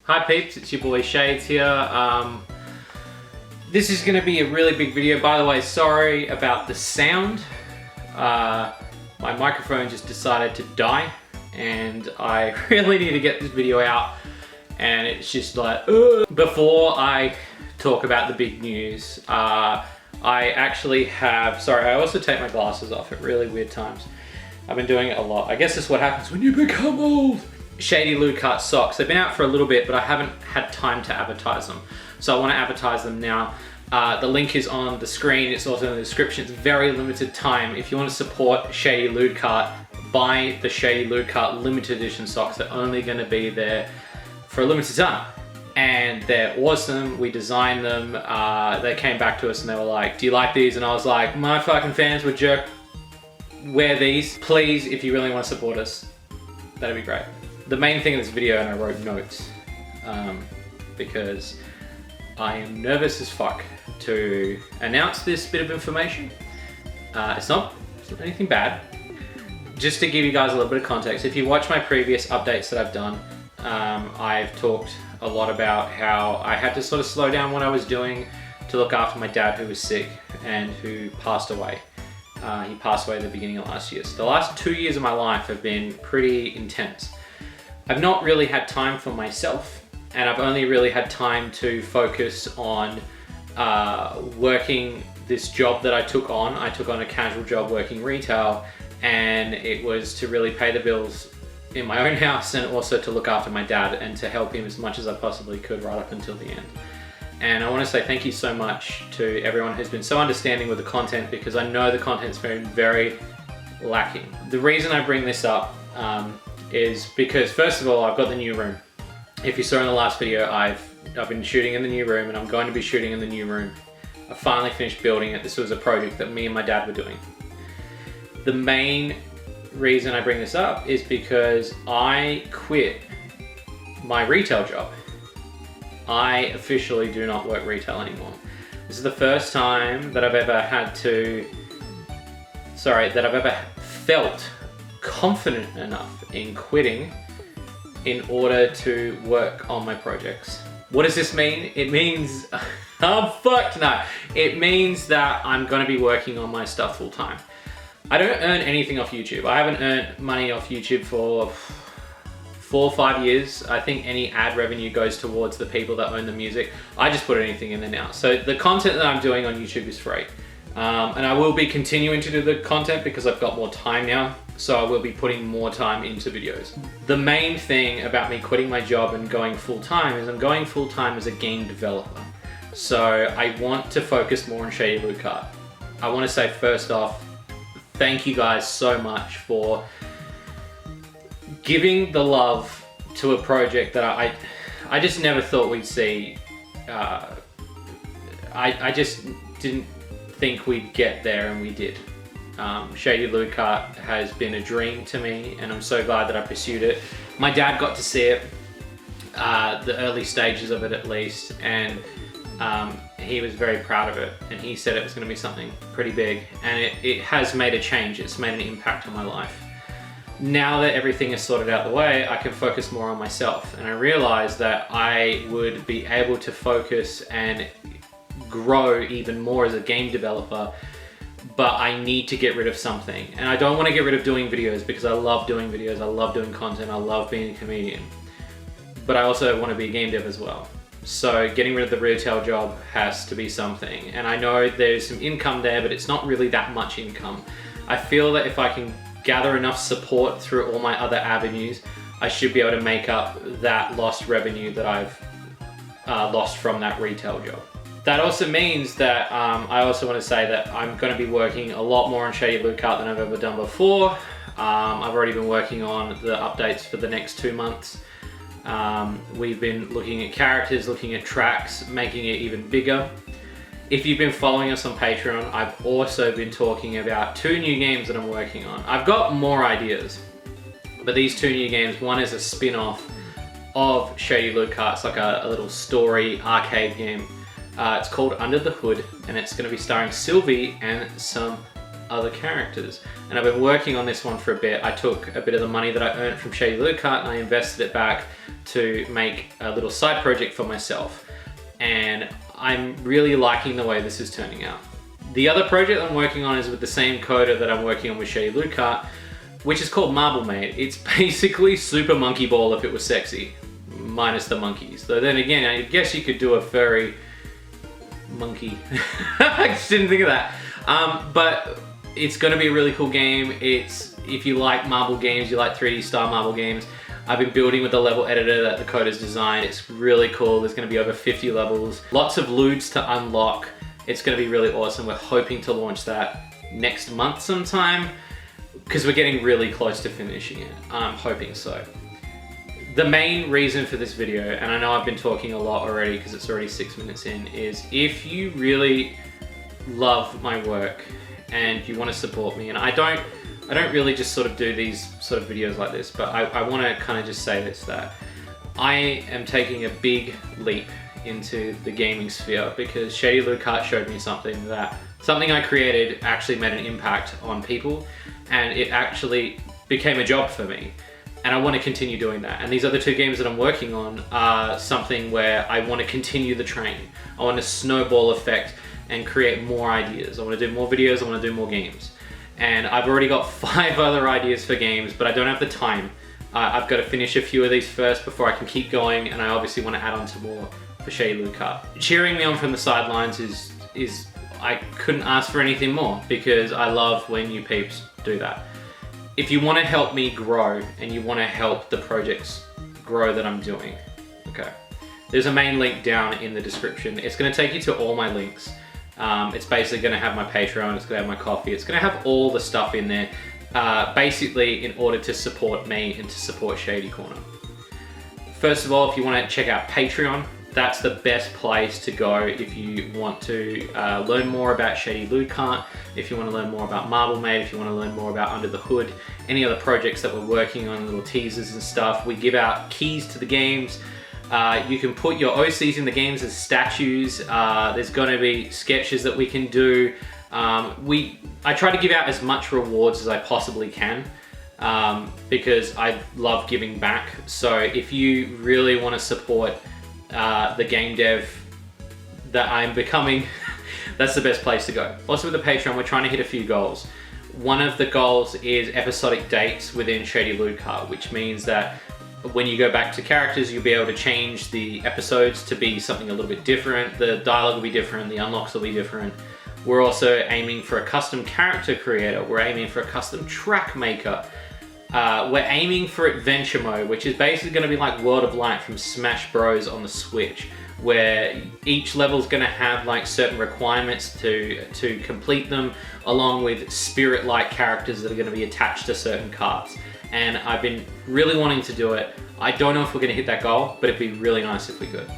Hi peeps, it's your boy Shades here. This is going to be a really big video. By the way, sorry about the sound. My microphone just decided to die and I really need to get this video out, and it's just like, ugh. Before I talk about the big news, I actually have, sorry, I also take my glasses off at really weird times. I've been doing it a lot. I guess that's what happens when you become old. Shady Loot Cart socks. They've been out for a little bit, but I haven't had time to advertise them. So I want to advertise them now. The link is on the screen. It's also in the description. It's very limited time. If you want to support Shady Loot Cart, buy the Shady Loot Cart limited edition socks. They're only going to be there for a limited time. And they're awesome. We designed them. They came back to us and they were like, do you like these? And I was like, my fucking fans would jerk. Wear these. Please, if you really want to support us, that'd be great. The main thing in this video, and I wrote notes, because I am nervous as fuck to announce this bit of information. It's not anything bad. Just to give you guys a little bit of context, if you watch my previous updates that I've done, I've talked a lot about how I had to sort of slow down what I was doing to look after my dad, who was sick and who passed away. He passed away at the beginning of last year. So the last 2 years of my life have been pretty intense. I've not really had time for myself, and I've only really had time to focus on working this job that I took on. I took on a casual job working retail, and it was to really pay the bills in my own house and also to look after my dad and to help him as much as I possibly could right up until the end. And I want to say thank you so much to everyone who's been so understanding with the content, because I know the content's been very lacking. The reason I bring this up is because, first of all, I've got the new room. If you saw in the last video, I've been shooting in the new room, and I'm going to be shooting in the new room. I finally finished building it. This was a project that me and my dad were doing. The main reason I bring this up is because I quit my retail job. I officially do not work retail anymore. This is the first time that I've ever felt confident enough in quitting in order to work on my projects. What does this mean? It means, oh fuck no. It means that I'm gonna be working on my stuff full time. I don't earn anything off YouTube. I haven't earned money off YouTube for 4 or 5 years. I think any ad revenue goes towards the people that own the music. I just put anything in there now. So the content that I'm doing on YouTube is free. And I will be continuing to do the content because I've got more time now. So I will be putting more time into videos. The main thing about me quitting my job and going full time is I'm going full time as a game developer. So I want to focus more on Shady Loot Cart. I want to say first off, thank you guys so much for giving the love to a project that I just never thought we'd see. I just didn't think we'd get there, and we did. Shady Loot Cart has been a dream to me, and I'm so glad that I pursued it. My dad got to see it, the early stages of it at least, and he was very proud of it, and he said it was going to be something pretty big, and it has made a change. It's made an impact on my life. Now that everything is sorted out the way, I can focus more on myself, and I realized that I would be able to focus and grow even more as a game developer, but I need to get rid of something. And I don't want to get rid of doing videos because I love doing videos, I love doing content, I love being a comedian. But I also want to be a game dev as well. So getting rid of the retail job has to be something. And I know there's some income there, but it's not really that much income. I feel that if I can gather enough support through all my other avenues, I should be able to make up that lost revenue that I've lost from that retail job. That also means that I also want to say that I'm going to be working a lot more on Shady Loot Cart than I've ever done before. I've already been working on the updates for the next 2 months. We've been looking at characters, looking at tracks, making it even bigger. If you've been following us on Patreon, I've also been talking about 2 new games that I'm working on. I've got more ideas, but these 2 new games, one is a spin-off of Shady Loot Cart. It's like a little story arcade game. It's called Under the Hood, and it's going to be starring Sylvie and some other characters. And I've been working on this one for a bit. I took a bit of the money that I earned from Shady Loot Cart and I invested it back to make a little side project for myself. And I'm really liking the way this is turning out. The other project I'm working on is with the same coder that I'm working on with Shady Loot Cart, which is called Marble Maid. It's basically Super Monkey Ball if it was sexy, minus the monkeys. Though then again, I guess you could do a furry monkey. I just didn't think of that. But it's going to be a really cool game. If you like marble games, you like 3D style marble games, I've been building with the level editor that the coder's designed. It's really cool. There's going to be over 50 levels. Lots of loots to unlock. It's going to be really awesome. We're hoping to launch that next month sometime because we're getting really close to finishing it. I'm hoping so. The main reason for this video, and I know I've been talking a lot already because it's already 6 minutes in, is if you really love my work and you want to support me, and I don't really just sort of do these sort of videos like this, but I want to kind of just say this, that I am taking a big leap into the gaming sphere because Shady Loot Cart showed me something I created actually made an impact on people, and it actually became a job for me. And I want to continue doing that. And these other two games that I'm working on are something where I want to continue the train. I want a snowball effect and create more ideas. I want to do more videos, I want to do more games. And I've already got 5 other ideas for games, but I don't have the time. I've got to finish a few of these first before I can keep going, and I obviously want to add on to more for Shady Loot Cart. Cheering me on from the sidelines is I couldn't ask for anything more because I love when you peeps do that. If you want to help me grow and you want to help the projects grow that I'm doing, okay, there's a main link down in the description. It's going to take you to all my links. It's basically going to have my Patreon, it's going to have my coffee, it's going to have all the stuff in there, basically in order to support me and to support Shady Corner. First of all, if you want to check out Patreon, that's the best place to go if you want to learn more about Shady Loot Cart, if you want to learn more about Marble Maid, if you want to learn more about Under the Hood, any other projects that we're working on, little teasers and stuff. We give out keys to the games. You can put your OCs in the games as statues. There's going to be sketches that we can do. I try to give out as much rewards as I possibly can because I love giving back. So if you really want to support the game dev that I'm becoming, that's the best place to go. Also with the Patreon, we're trying to hit a few goals. One of the goals is episodic dates within Shady Loot Cart, which means that when you go back to characters, you'll be able to change the episodes to be something a little bit different. The dialogue will be different, the unlocks will be different. We're also aiming for a custom character creator. We're aiming for a custom track maker. We're aiming for adventure mode, which is basically going to be like World of Light from Smash Bros on the Switch, where each level is going to have like certain requirements to complete them, along with spirit-like characters that are going to be attached to certain cards. And I've been really wanting to do it. I don't know if we're going to hit that goal, but it'd be really nice if we could.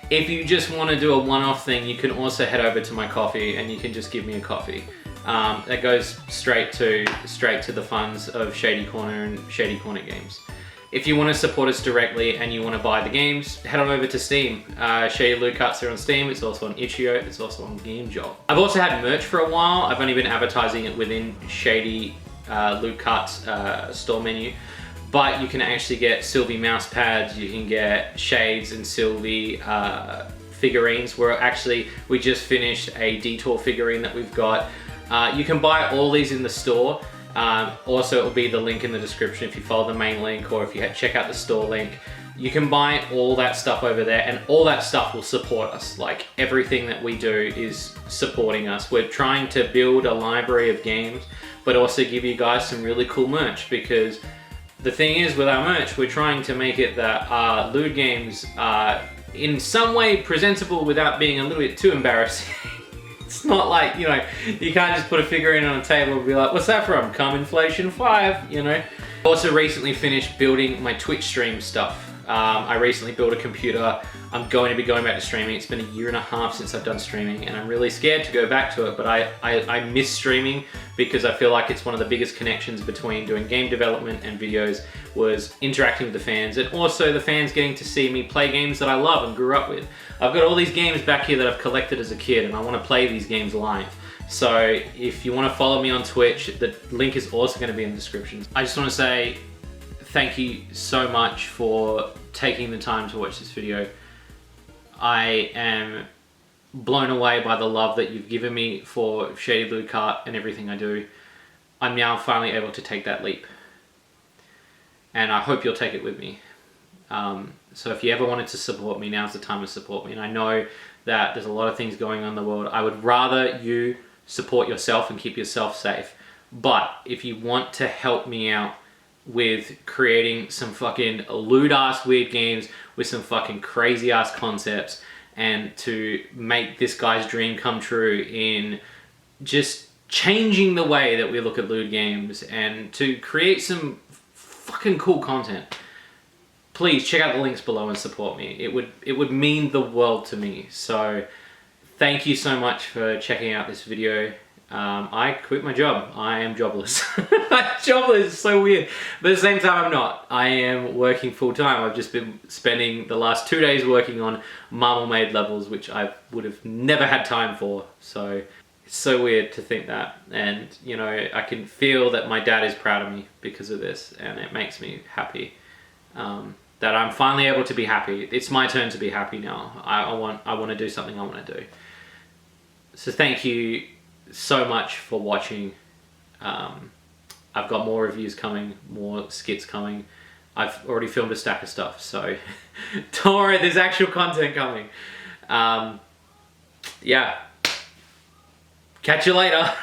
If you just want to do a one-off thing, you can also head over to my coffee and you can just give me a coffee. That goes straight to the funds of Shady Corner and Shady Corner Games. If you want to support us directly and you want to buy the games, head on over to Steam. Shady Loot Cart's are on Steam, it's also on Itch.io, it's also on GameJolt. I've also had merch for a while. I've only been advertising it within Shady Loot Cart's store menu, but you can actually get Sylvie mouse pads, you can get Shades and Sylvie figurines. We just finished a Detour figurine that we've got. You can buy all these in the store. Also, it will be the link in the description if you follow the main link, or if you check out the store link. You can buy all that stuff over there, and all that stuff will support us. Like, everything that we do is supporting us. We're trying to build a library of games, but also give you guys some really cool merch, because the thing is with our merch, we're trying to make it that our loot games are in some way presentable without being a little bit too embarrassing. It's not like, you know, you can't just put a figurine on a table and be like, what's that from? Come Inflation 5, you know? Also recently finished building my Twitch stream stuff. I recently built a computer. I'm going to be going back to streaming. It's been 1.5 years since I've done streaming, and I'm really scared to go back to it, but I miss streaming because I feel like it's one of the biggest connections between doing game development and videos was interacting with the fans, and also the fans getting to see me play games that I love and grew up with. I've got all these games back here that I've collected as a kid, and I want to play these games live. So if you want to follow me on Twitch, the link is also going to be in the description. I just want to say thank you so much for taking the time to watch this video. I am blown away by the love that you've given me for Shady Loot Cart and everything I do. I'm now finally able to take that leap. And I hope you'll take it with me. So if you ever wanted to support me, now's the time to support me. And I know that there's a lot of things going on in the world. I would rather you support yourself and keep yourself safe. But if you want to help me out with creating some fucking lewd ass weird games with some fucking crazy ass concepts, and to make this guy's dream come true in just changing the way that we look at lewd games and to create some fucking cool content, please check out the links below and support me. It would mean the world to me. So thank you so much for checking out this video. I quit my job. I am jobless. Jobless is so weird. But at the same time, I'm not. I am working full time. I've just been spending the last 2 days working on Marmalade levels, which I would have never had time for. So it's so weird to think that. And, you know, I can feel that my dad is proud of me because of this, and it makes me happy. That I'm finally able to be happy. It's my turn to be happy now. I want to do something I want to do. So thank you so much for watching. I've got more reviews coming, more skits coming. I've already filmed a stack of stuff, so don't worry, there's actual content coming. Yeah. Catch you later.